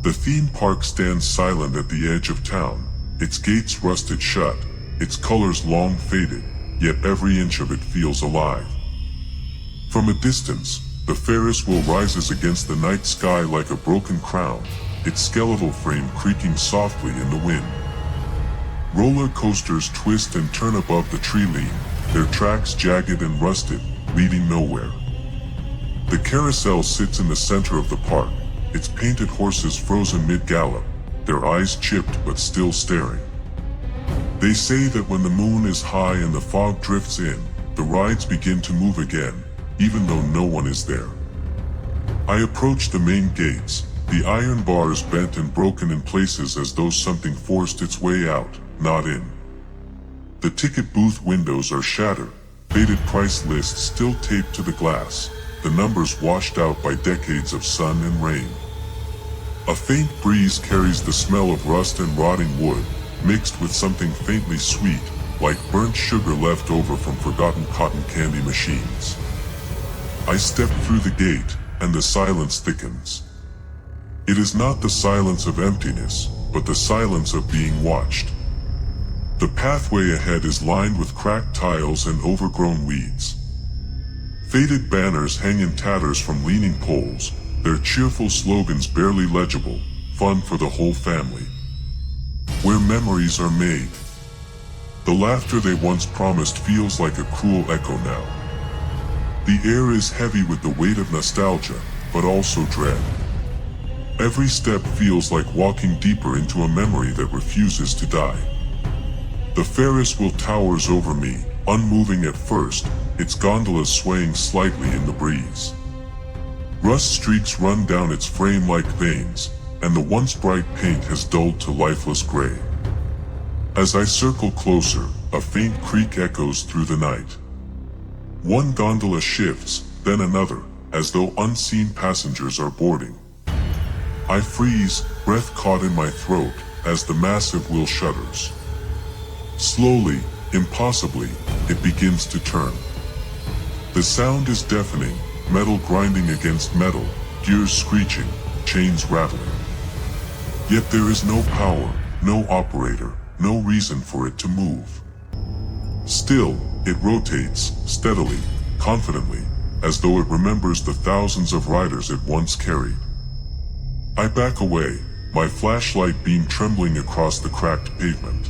The theme park stands silent at the edge of town, its gates rusted shut, its colors long faded, yet every inch of it feels alive. From a distance, the Ferris wheel rises against the night sky like a broken crown, its skeletal frame creaking softly in the wind. Roller coasters twist and turn above the tree lean, their tracks jagged and rusted, leading nowhere. The carousel sits in the center of the park, its painted horses frozen mid-gallop, their eyes chipped but still staring. They say that when the moon is high and the fog drifts in, the rides begin to move again, even though no one is there. I approach the main gates, the iron bars bent and broken in places as though something forced its way out, not in. The ticket booth windows are shattered, faded price lists still taped to the glass, the numbers washed out by decades of sun and rain. A faint breeze carries the smell of rust and rotting wood, mixed with something faintly sweet, like burnt sugar left over from forgotten cotton candy machines. I step through the gate, and the silence thickens. It is not the silence of emptiness, but the silence of being watched. The pathway ahead is lined with cracked tiles and overgrown weeds. Faded banners hang in tatters from leaning poles, their cheerful slogans barely legible, fun for the whole family. Where memories are made. The laughter they once promised feels like a cruel echo now. The air is heavy with the weight of nostalgia, but also dread. Every step feels like walking deeper into a memory that refuses to die. The Ferris wheel towers over me, unmoving at first, its gondolas swaying slightly in the breeze. Rust streaks run down its frame like veins, and the once bright paint has dulled to lifeless gray. As I circle closer, a faint creak echoes through the night. One gondola shifts, then another, as though unseen passengers are boarding. I freeze, breath caught in my throat, as the massive wheel shudders. Slowly, impossibly, it begins to turn. The sound is deafening, metal grinding against metal, gears screeching, chains rattling. Yet there is no power, no operator, no reason for it to move. Still, it rotates, steadily, confidently, as though it remembers the thousands of riders it once carried. I back away, my flashlight beam trembling across the cracked pavement.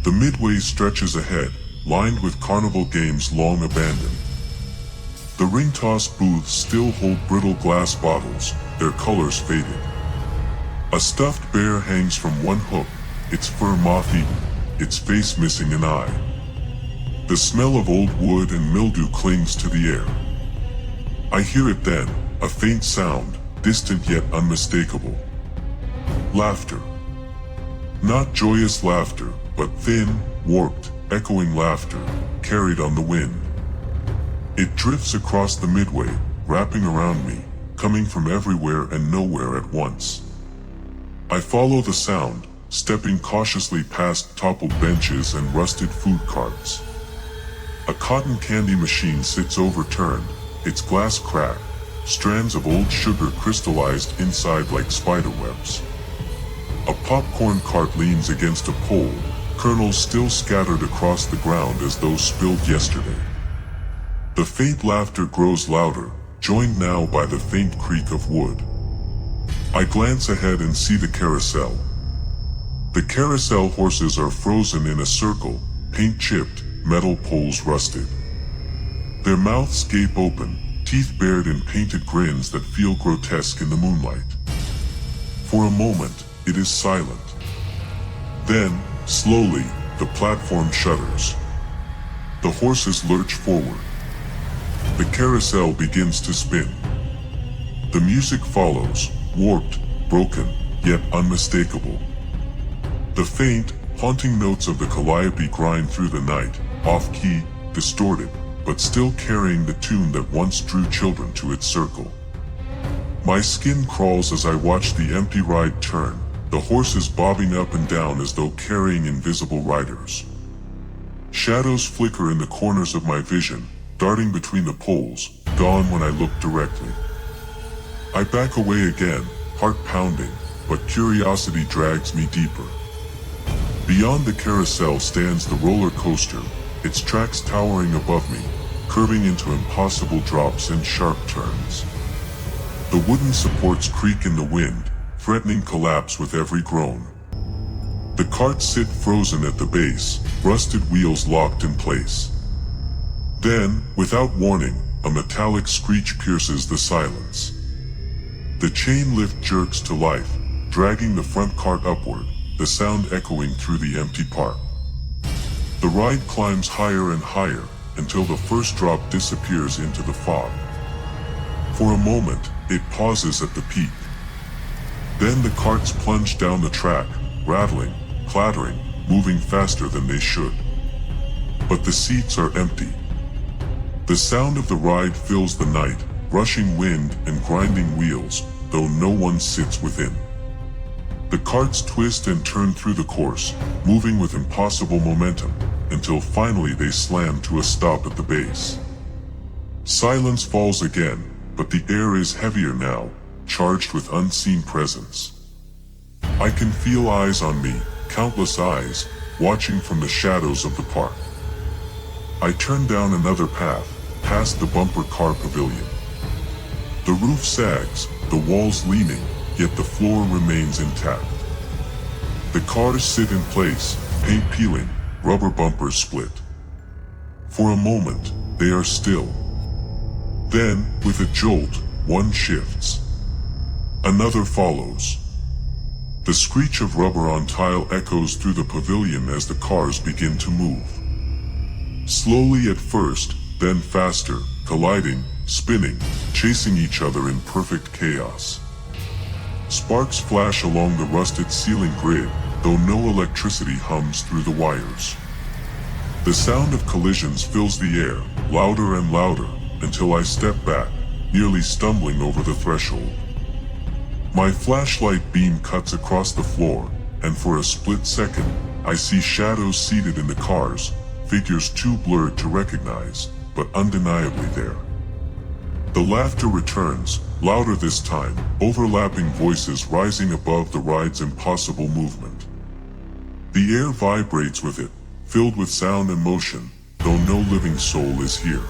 The midway stretches ahead, lined with carnival games long abandoned. The ring-toss booths still hold brittle glass bottles, their colors faded. A stuffed bear hangs from one hook, its fur moth-eaten, its face missing an eye. The smell of old wood and mildew clings to the air. I hear it then, a faint sound, distant yet unmistakable. Laughter. Not joyous laughter, but thin, warped, echoing laughter, carried on the wind. It drifts across the midway, wrapping around me, coming from everywhere and nowhere at once. I follow the sound, stepping cautiously past toppled benches and rusted food carts. A cotton candy machine sits overturned, its glass cracked, strands of old sugar crystallized inside like spider webs. A popcorn cart leans against a pole, kernels still scattered across the ground as though spilled yesterday. The faint laughter grows louder, joined now by the faint creak of wood. I glance ahead and see the carousel. The carousel horses are frozen in a circle, paint chipped, metal poles rusted. Their mouths gape open, teeth bared in painted grins that feel grotesque in the moonlight. For a moment, it is silent. Then, slowly, the platform shudders. The horses lurch forward. The carousel begins to spin. The music follows, warped, broken, yet unmistakable. The faint, haunting notes of the calliope grind through the night, off-key, distorted, but still carrying the tune that once drew children to its circle. My skin crawls as I watch the empty ride turn, the horses bobbing up and down as though carrying invisible riders. Shadows flicker in the corners of my vision, darting between the poles, gone when I look directly. I back away again, heart pounding, but curiosity drags me deeper. Beyond the carousel stands the roller coaster, its tracks towering above me, curving into impossible drops and sharp turns. The wooden supports creak in the wind, threatening collapse with every groan. The carts sit frozen at the base, rusted wheels locked in place. Then, without warning, a metallic screech pierces the silence. The chain lift jerks to life, dragging the front cart upward, the sound echoing through the empty park. The ride climbs higher and higher, until the first drop disappears into the fog. For a moment, it pauses at the peak. Then the carts plunge down the track, rattling, clattering, moving faster than they should. But the seats are empty. The sound of the ride fills the night, rushing wind and grinding wheels, though no one sits within. The carts twist and turn through the course, moving with impossible momentum, until finally they slam to a stop at the base. Silence falls again, but the air is heavier now, charged with unseen presence. I can feel eyes on me, countless eyes, watching from the shadows of the park. I turn down another path, past the bumper car pavilion. The roof sags, the walls leaning, yet the floor remains intact. The cars sit in place, paint peeling, rubber bumpers split. For a moment, they are still. Then, with a jolt, one shifts. Another follows. The screech of rubber on tile echoes through the pavilion as the cars begin to move. Slowly at first, then faster, colliding, spinning, chasing each other in perfect chaos. Sparks flash along the rusted ceiling grid, though no electricity hums through the wires. The sound of collisions fills the air, louder and louder, until I step back, nearly stumbling over the threshold. My flashlight beam cuts across the floor, and for a split second, I see shadows seated in the cars, figures too blurred to recognize, but undeniably there. The laughter returns, louder this time, overlapping voices rising above the ride's impossible movement. The air vibrates with it, filled with sound and motion, though no living soul is here.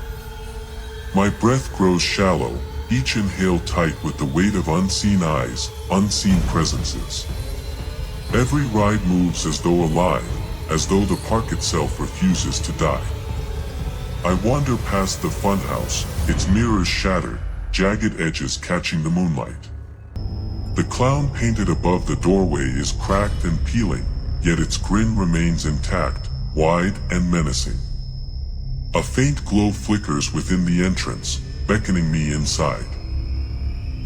My breath grows shallow, each inhale tight with the weight of unseen eyes, unseen presences. Every ride moves as though alive, as though the park itself refuses to die. I wander past the funhouse, its mirrors shattered, jagged edges catching the moonlight. The clown painted above the doorway is cracked and peeling, yet its grin remains intact, wide and menacing. A faint glow flickers within the entrance, beckoning me inside.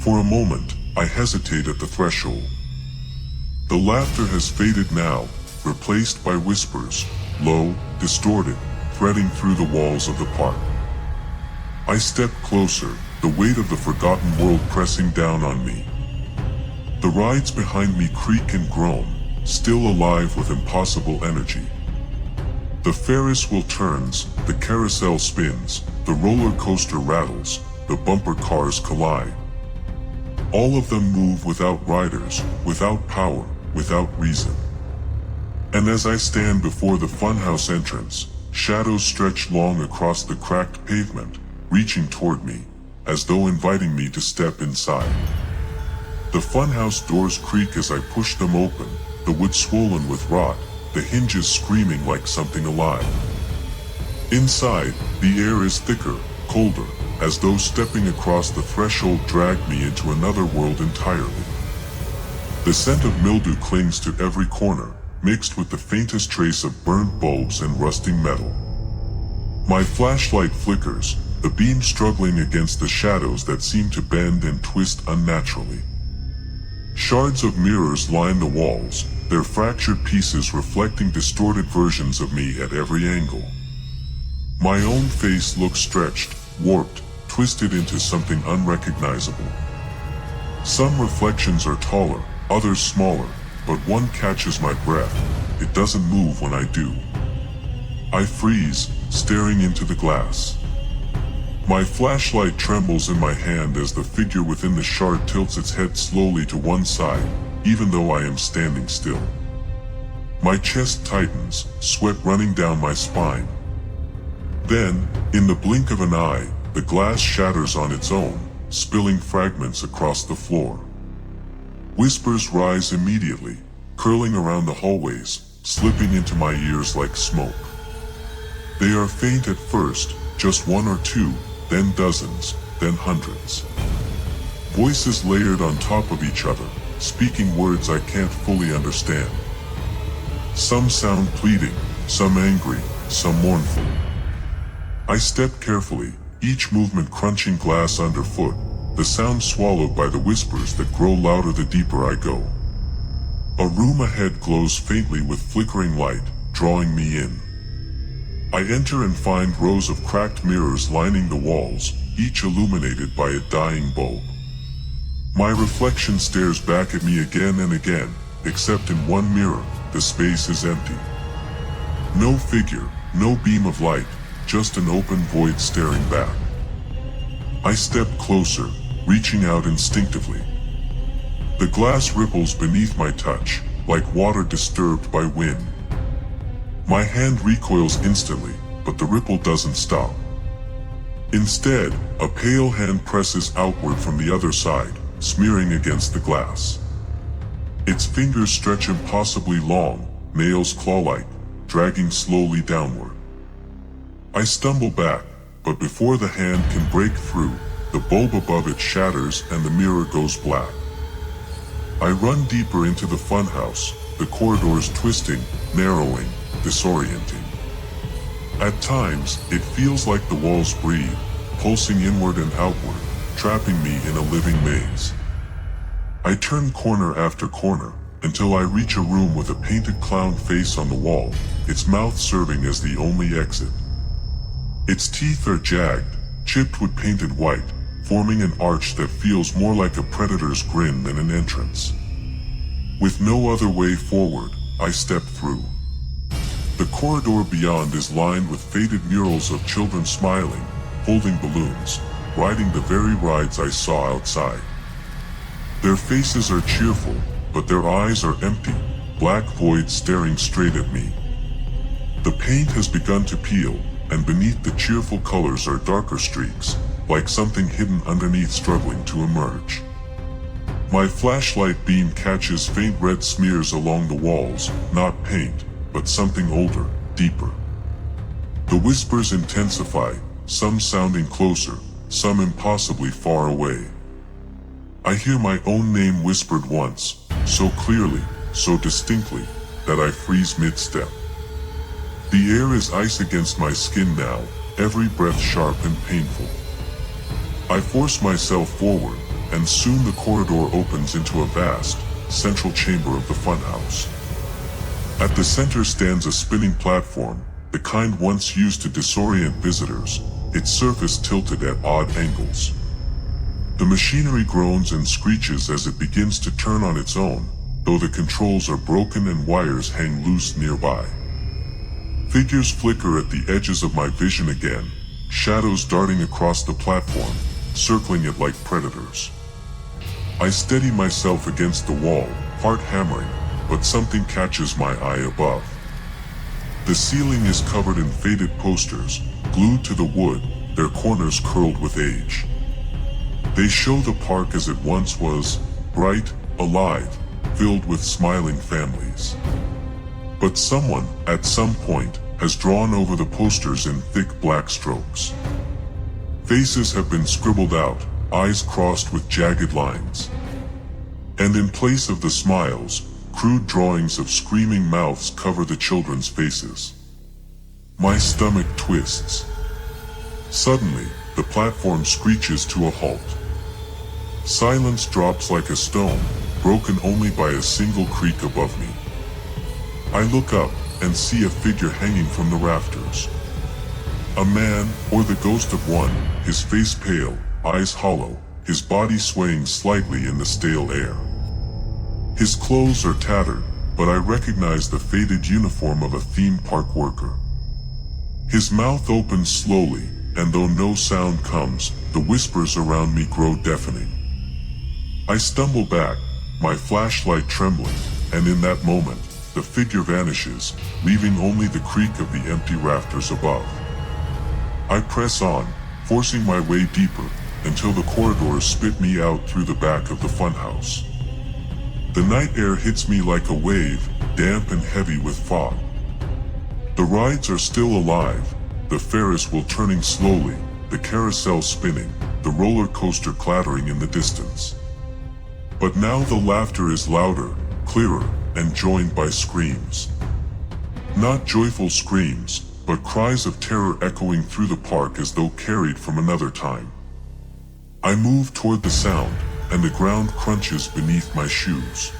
For a moment, I hesitate at the threshold. The laughter has faded now, replaced by whispers, low, distorted, threading through the walls of the park. I step closer, the weight of the forgotten world pressing down on me. The rides behind me creak and groan, still alive with impossible energy. The Ferris wheel turns, the carousel spins, the roller coaster rattles, the bumper cars collide. All of them move without riders, without power, without reason. And as I stand before the funhouse entrance, shadows stretch long across the cracked pavement, reaching toward me, as though inviting me to step inside. The funhouse doors creak as I push them open, the wood swollen with rot, the hinges screaming like something alive. Inside, the air is thicker, colder, as though stepping across the threshold dragged me into another world entirely. The scent of mildew clings to every corner, mixed with the faintest trace of burnt bulbs and rusting metal. My flashlight flickers, the beam struggling against the shadows that seem to bend and twist unnaturally. Shards of mirrors line the walls, their fractured pieces reflecting distorted versions of me at every angle. My own face looks stretched, warped, twisted into something unrecognizable. Some reflections are taller, others smaller, but one catches my breath. It doesn't move when I do. I freeze, staring into the glass. My flashlight trembles in my hand as the figure within the shard tilts its head slowly to one side, even though I am standing still. My chest tightens, sweat running down my spine. Then, in the blink of an eye, the glass shatters on its own, spilling fragments across the floor. Whispers rise immediately, curling around the hallways, slipping into my ears like smoke. They are faint at first, just one or two, then dozens, then hundreds. Voices layered on top of each other, speaking words I can't fully understand. Some sound pleading, some angry, some mournful. I step carefully, each movement crunching glass underfoot, the sound swallowed by the whispers that grow louder the deeper I go. A room ahead glows faintly with flickering light, drawing me in. I enter and find rows of cracked mirrors lining the walls, each illuminated by a dying bulb. My reflection stares back at me again and again, except in one mirror, the space is empty. No figure, no beam of light, just an open void staring back. I step closer, reaching out instinctively. The glass ripples beneath my touch, like water disturbed by wind. My hand recoils instantly, but the ripple doesn't stop. Instead, a pale hand presses outward from the other side, smearing against the glass. Its fingers stretch impossibly long, nails claw-like, dragging slowly downward. I stumble back, but before the hand can break through, the bulb above it shatters and the mirror goes black. I run deeper into the funhouse, the corridors twisting, narrowing, disorienting. At times, it feels like the walls breathe, pulsing inward and outward, trapping me in a living maze. I turn corner after corner, until I reach a room with a painted clown face on the wall, its mouth serving as the only exit. Its teeth are jagged, chipped with painted white, forming an arch that feels more like a predator's grin than an entrance. With no other way forward, I step through. The corridor beyond is lined with faded murals of children smiling, holding balloons, riding the very rides I saw outside. Their faces are cheerful, but their eyes are empty, black voids staring straight at me. The paint has begun to peel, and beneath the cheerful colors are darker streaks, like something hidden underneath struggling to emerge. My flashlight beam catches faint red smears along the walls, not paint, but something older, deeper. The whispers intensify, some sounding closer, some impossibly far away. I hear my own name whispered once, so clearly, so distinctly, that I freeze mid-step. The air is ice against my skin now, every breath sharp and painful. I force myself forward, and soon the corridor opens into a vast, central chamber of the funhouse. At the center stands a spinning platform, the kind once used to disorient visitors, its surface tilted at odd angles. The machinery groans and screeches as it begins to turn on its own, though the controls are broken and wires hang loose nearby. Figures flicker at the edges of my vision again, shadows darting across the platform, circling it like predators. I steady myself against the wall, heart hammering, but something catches my eye above. The ceiling is covered in faded posters, glued to the wood, their corners curled with age. They show the park as it once was, bright, alive, filled with smiling families. But someone, at some point, has drawn over the posters in thick black strokes. Faces have been scribbled out, eyes crossed with jagged lines. And in place of the smiles, crude drawings of screaming mouths cover the children's faces. My stomach twists. Suddenly, the platform screeches to a halt. Silence drops like a stone, broken only by a single creak above me. I look up and see a figure hanging from the rafters. A man, or the ghost of one, his face pale, eyes hollow, his body swaying slightly in the stale air. His clothes are tattered, but I recognize the faded uniform of a theme park worker. His mouth opens slowly, and though no sound comes, the whispers around me grow deafening. I stumble back, my flashlight trembling, and in that moment, the figure vanishes, leaving only the creak of the empty rafters above. I press on, forcing my way deeper, until the corridors spit me out through the back of the funhouse. The night air hits me like a wave, damp and heavy with fog. The rides are still alive, the Ferris wheel turning slowly, the carousel spinning, the roller coaster clattering in the distance. But now the laughter is louder, clearer, and joined by screams. Not joyful screams, but cries of terror echoing through the park as though carried from another time. I move toward the sound, and the ground crunches beneath my shoes.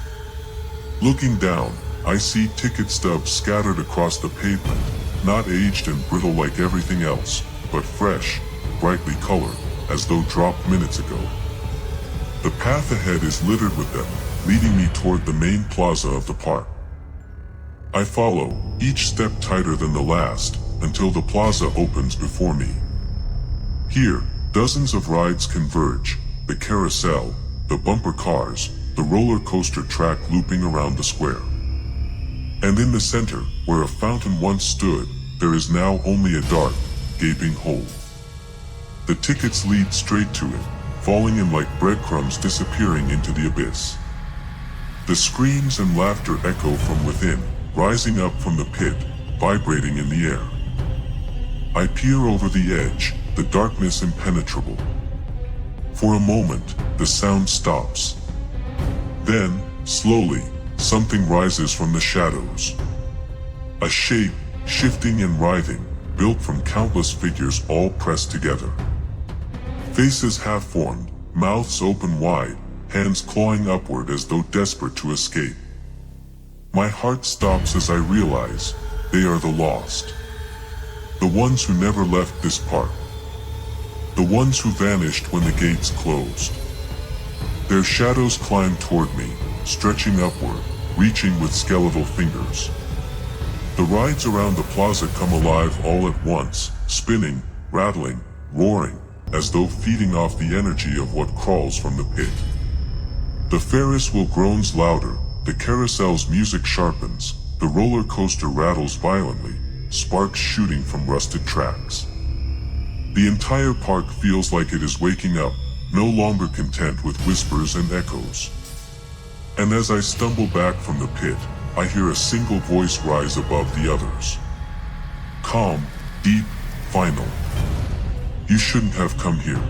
Looking down, I see ticket stubs scattered across the pavement, not aged and brittle like everything else, but fresh, brightly colored, as though dropped minutes ago. The path ahead is littered with them, leading me toward the main plaza of the park. I follow, each step tighter than the last, until the plaza opens before me. Here, dozens of rides converge, the carousel, the bumper cars, the roller coaster track looping around the square. And in the center, where a fountain once stood, there is now only a dark, gaping hole. The tickets lead straight to it, falling in like breadcrumbs disappearing into the abyss. The screams and laughter echo from within, rising up from the pit, vibrating in the air. I peer over the edge, the darkness impenetrable. For a moment, the sound stops. Then, slowly, something rises from the shadows. A shape, shifting and writhing, built from countless figures all pressed together. Faces half-formed, mouths open wide, hands clawing upward as though desperate to escape. My heart stops as I realize they are the lost. The ones who never left this park. The ones who vanished when the gates closed. Their shadows climb toward me, stretching upward, reaching with skeletal fingers. The rides around the plaza come alive all at once, spinning, rattling, roaring, as though feeding off the energy of what crawls from the pit. The Ferris wheel groans louder, the carousel's music sharpens, the roller coaster rattles violently, sparks shooting from rusted tracks. The entire park feels like it is waking up, no longer content with whispers and echoes. And as I stumble back from the pit, I hear a single voice rise above the others. Calm, deep, final. You shouldn't have come here.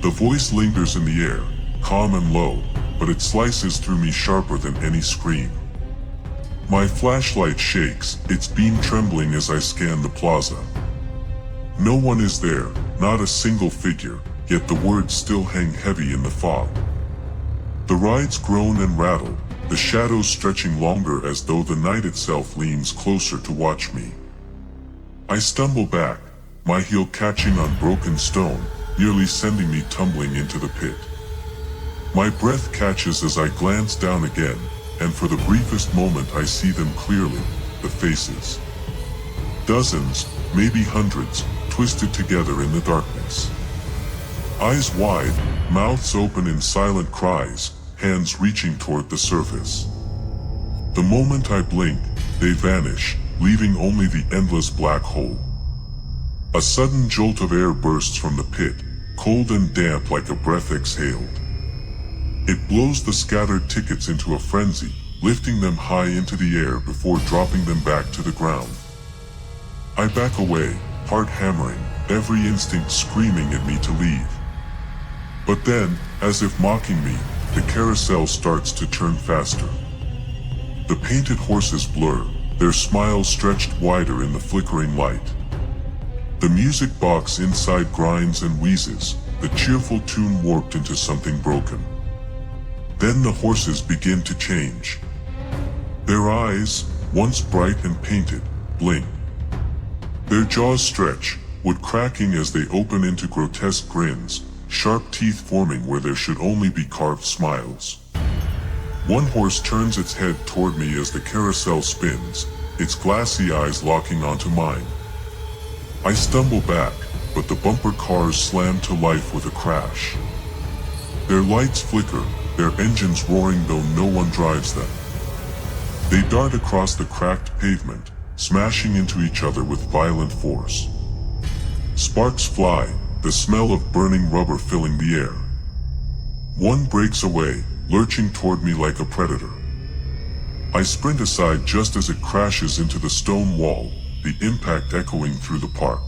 The voice lingers in the air, calm and low, but it slices through me sharper than any scream. My flashlight shakes, its beam trembling as I scan the plaza. No one is there, not a single figure, yet the words still hang heavy in the fog. The rides groan and rattle, the shadows stretching longer as though the night itself leans closer to watch me. I stumble back, my heel catching on broken stone, nearly sending me tumbling into the pit. My breath catches as I glance down again, and for the briefest moment I see them clearly, the faces. Dozens, maybe hundreds, twisted together in the darkness. Eyes wide, mouths open in silent cries, hands reaching toward the surface. The moment I blink, they vanish, leaving only the endless black hole. A sudden jolt of air bursts from the pit, cold and damp like a breath exhaled. It blows the scattered tickets into a frenzy, lifting them high into the air before dropping them back to the ground. I back away, heart hammering, every instinct screaming at me to leave. But then, as if mocking me, the carousel starts to turn faster. The painted horses blur, their smiles stretched wider in the flickering light. The music box inside grinds and wheezes, the cheerful tune warped into something broken. Then the horses begin to change. Their eyes, once bright and painted, blink. Their jaws stretch, wood cracking as they open into grotesque grins, sharp teeth forming where there should only be carved smiles. One horse turns its head toward me as the carousel spins, its glassy eyes locking onto mine. I stumble back, but the bumper cars slam to life with a crash. Their lights flicker, their engines roaring though no one drives them. They dart across the cracked pavement, smashing into each other with violent force. Sparks fly, the smell of burning rubber filling the air. One breaks away, lurching toward me like a predator. I sprint aside just as it crashes into the stone wall, the impact echoing through the park.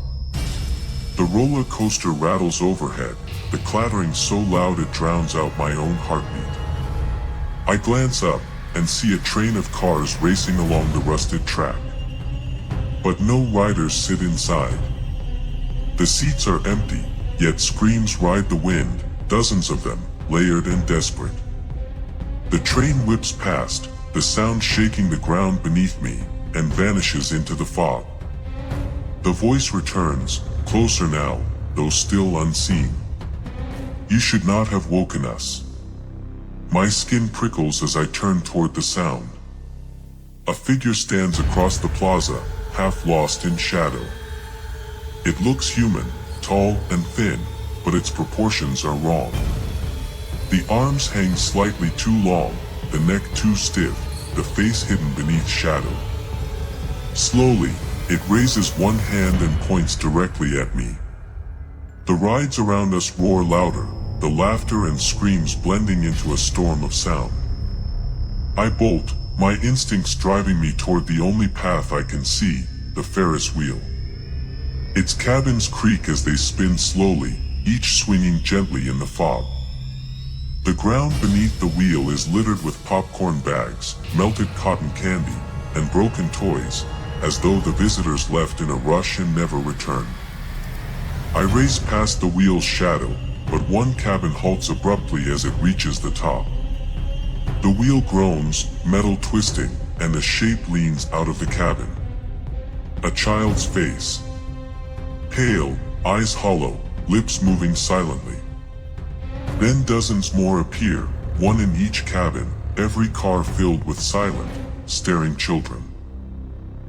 The roller coaster rattles overhead, the clattering so loud it drowns out my own heartbeat. I glance up and see a train of cars racing along the rusted track. But no riders sit inside. The seats are empty, yet screams ride the wind, dozens of them, layered and desperate. The train whips past, the sound shaking the ground beneath me, and vanishes into the fog. The voice returns, closer now, though still unseen. You should not have woken us. My skin prickles as I turn toward the sound. A figure stands across the plaza, half lost in shadow. It looks human, tall and thin, but its proportions are wrong. The arms hang slightly too long, the neck too stiff, the face hidden beneath shadow. Slowly, it raises one hand and points directly at me. The rides around us roar louder, the laughter and screams blending into a storm of sound. I bolt, my instincts driving me toward the only path I can see, the Ferris wheel. Its cabins creak as they spin slowly, each swinging gently in the fog. The ground beneath the wheel is littered with popcorn bags, melted cotton candy, and broken toys, as though the visitors left in a rush and never returned. I race past the wheel's shadow, but one cabin halts abruptly as it reaches the top. The wheel groans, metal twisting, and a shape leans out of the cabin. A child's face. Pale, eyes hollow, lips moving silently. Then dozens more appear, one in each cabin, every car filled with silent, staring children.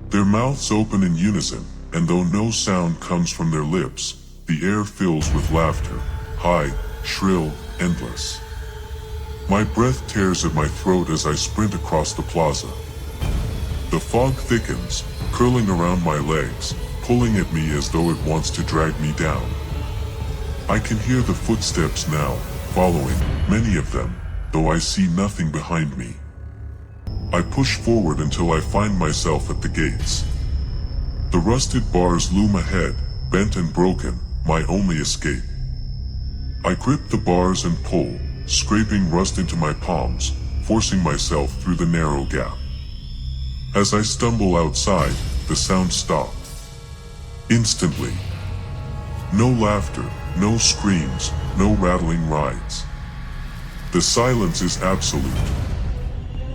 Their mouths open in unison, and though no sound comes from their lips, the air fills with laughter, high, shrill, endless. My breath tears at my throat as I sprint across the plaza. The fog thickens, curling around my legs, pulling at me as though it wants to drag me down. I can hear the footsteps now, following, many of them, though I see nothing behind me. I push forward until I find myself at the gates. The rusted bars loom ahead, bent and broken, my only escape. I grip the bars and pull, scraping rust into my palms, forcing myself through the narrow gap. As I stumble outside, the sound stopped. Instantly. No laughter, no screams, no rattling rides. The silence is absolute.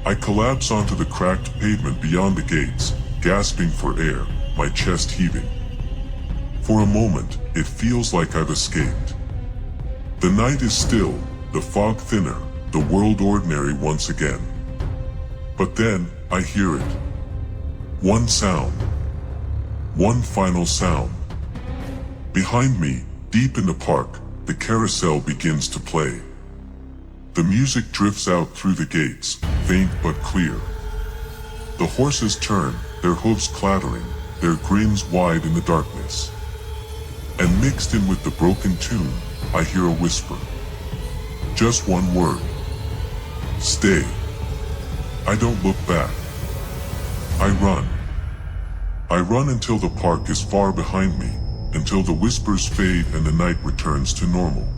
I collapse onto the cracked pavement beyond the gates, gasping for air, my chest heaving. For a moment, it feels like I've escaped. The night is still, the fog thinner, the world ordinary once again. But then, I hear it. One sound. One final sound. Behind me, deep in the park, the carousel begins to play. The music drifts out through the gates, faint but clear. The horses turn, their hooves clattering, their grins wide in the darkness. And mixed in with the broken tune, I hear a whisper. Just one word. Stay. I don't look back. I run. I run until the park is far behind me, until the whispers fade and the night returns to normal.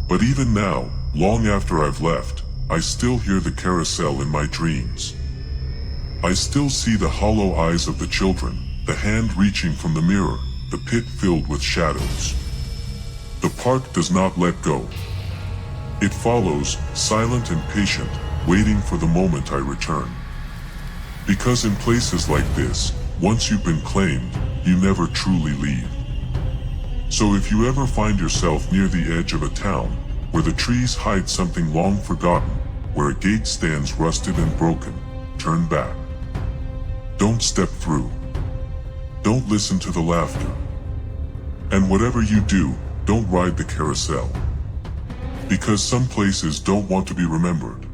But even now, long after I've left, I still hear the carousel in my dreams. I still see the hollow eyes of the children, the hand reaching from the mirror, the pit filled with shadows. The park does not let go. It follows, silent and patient, waiting for the moment I return. Because in places like this, once you've been claimed, you never truly leave. So if you ever find yourself near the edge of a town, where the trees hide something long forgotten, where a gate stands rusted and broken, turn back. Don't step through. Don't listen to the laughter. And whatever you do, don't ride the carousel. Because some places don't want to be remembered.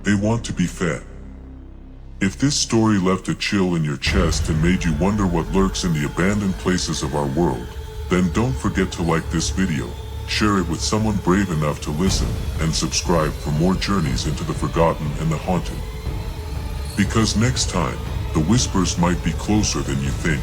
They want to be fed. If this story left a chill in your chest and made you wonder what lurks in the abandoned places of our world, then don't forget to like this video, share it with someone brave enough to listen, and subscribe for more journeys into the forgotten and the haunted. Because next time, the whispers might be closer than you think.